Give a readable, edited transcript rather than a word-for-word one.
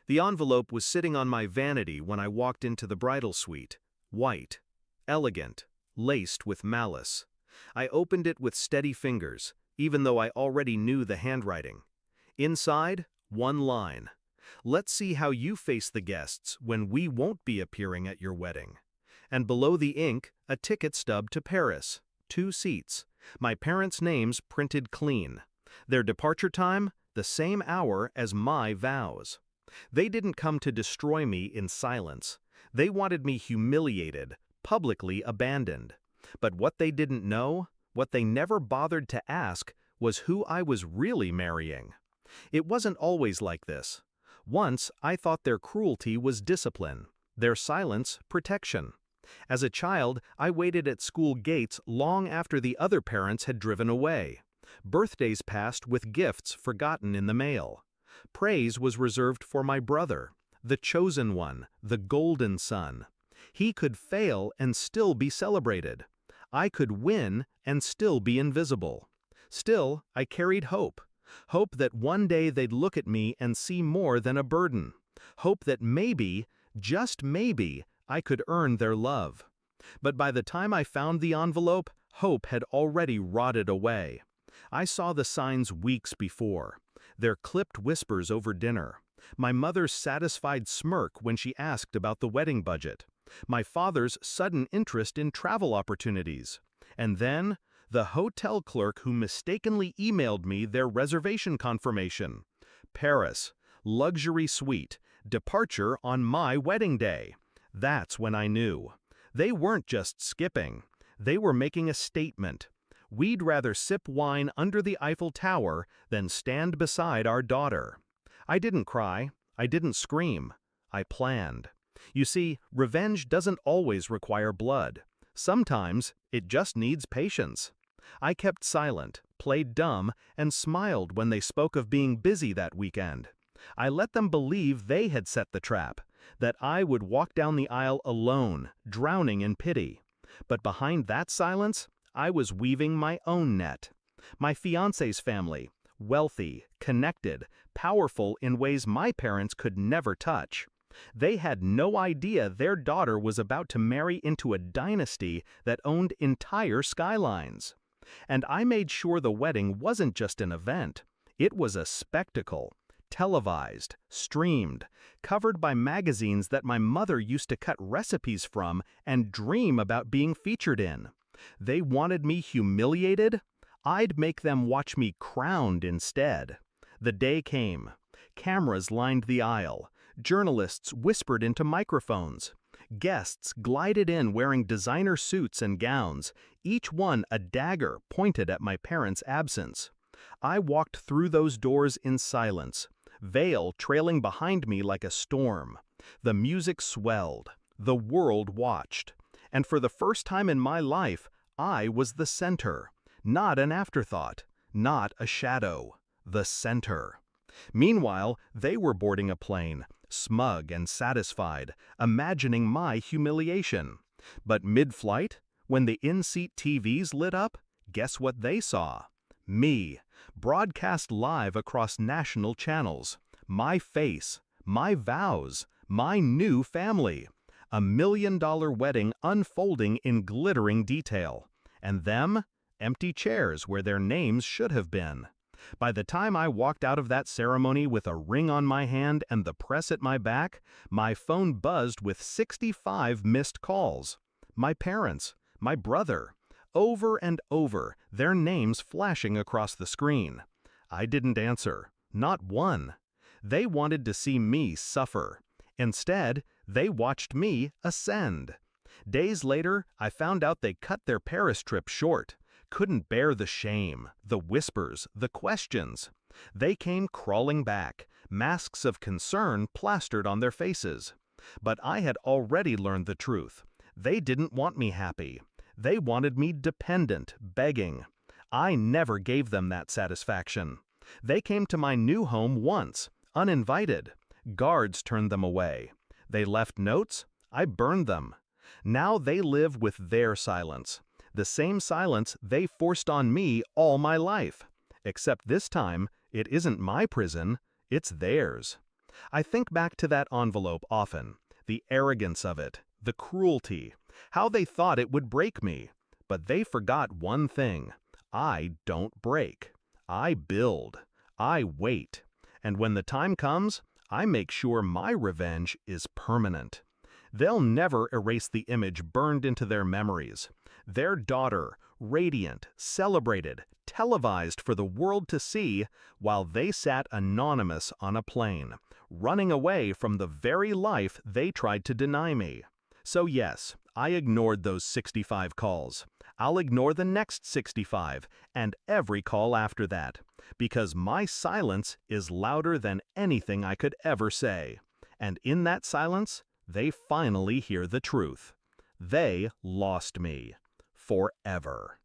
The envelope was sitting on my vanity when I walked into the bridal suite. White. Elegant. Laced with malice. I opened it with steady fingers, even though I already knew the handwriting. Inside, one line. Let's see how you face the guests when we won't be appearing at your wedding. And below the ink, a ticket stub to Paris. 2 seats. My parents' names printed clean. Their departure time, the same hour as my vows. They didn't come to destroy me in silence. They wanted me humiliated, publicly abandoned. But what they didn't know, what they never bothered to ask, was who I was really marrying. It wasn't always like this. Once, I thought their cruelty was discipline, their silence, protection. As a child, I waited at school gates long after the other parents had driven away. Birthdays passed with gifts forgotten in the mail. Praise was reserved for my brother, the chosen one, the golden son. He could fail and still be celebrated. I could win and still be invisible. Still, I carried hope. Hope that one day they'd look at me and see more than a burden. Hope that maybe, just maybe, I could earn their love. But by the time I found the envelope, hope had already rotted away. I saw the signs weeks before. Their clipped whispers over dinner. My mother's satisfied smirk when she asked about the wedding budget. My father's sudden interest in travel opportunities. And then, the hotel clerk who mistakenly emailed me their reservation confirmation. Paris, luxury suite, departure on my wedding day. That's when I knew. They weren't just skipping. They were making a statement. We'd rather sip wine under the Eiffel Tower than stand beside our daughter. I didn't cry. I didn't scream. I planned. You see, revenge doesn't always require blood. Sometimes, it just needs patience. I kept silent, played dumb, and smiled when they spoke of being busy that weekend. I let them believe they had set the trap, that I would walk down the aisle alone, drowning in pity. But behind that silence, I was weaving my own net. My fiancé's family, wealthy, connected, powerful in ways my parents could never touch. They had no idea their daughter was about to marry into a dynasty that owned entire skylines. And I made sure the wedding wasn't just an event. It was a spectacle. Televised, streamed, covered by magazines that my mother used to cut recipes from and dream about being featured in. They wanted me humiliated? I'd make them watch me crowned instead. The day came. Cameras lined the aisle. Journalists whispered into microphones. Guests glided in wearing designer suits and gowns, each one a dagger pointed at my parents' absence. I walked through those doors in silence, veil trailing behind me like a storm. The music swelled. The world watched. And for the first time in my life, I was the center. Not an afterthought. Not a shadow. The center. Meanwhile, they were boarding a plane, smug and satisfied, imagining my humiliation. But mid-flight, when the in-seat TVs lit up, guess what they saw? Me, broadcast live across national channels. My face, my vows, my new family. A $1 million wedding unfolding in glittering detail. And them, empty chairs where their names should have been. By the time I walked out of that ceremony with a ring on my hand and the press at my back, my phone buzzed with 65 missed calls. My parents, my brother, over and over, their names flashing across the screen. I didn't answer, not one. They wanted to see me suffer. Instead, they watched me ascend. Days later, I found out they cut their Paris trip short. Couldn't bear the shame, the whispers, the questions. They came crawling back, masks of concern plastered on their faces. But I had already learned the truth. They didn't want me happy. They wanted me dependent, begging. I never gave them that satisfaction. They came to my new home once, uninvited. Guards turned them away. They left notes. I burned them. Now they live with their silence. The same silence they forced on me all my life. Except this time, it isn't my prison, it's theirs. I think back to that envelope often, the arrogance of it, the cruelty, how they thought it would break me. But they forgot one thing. I don't break. I build. I wait. And when the time comes, I make sure my revenge is permanent. They'll never erase the image burned into their memories. Their daughter, radiant, celebrated, televised for the world to see, while they sat anonymous on a plane, running away from the very life they tried to deny me. So yes, I ignored those 65 calls. I'll ignore the next 65 and every call after that, because my silence is louder than anything I could ever say. And in that silence, they finally hear the truth. They lost me. Forever.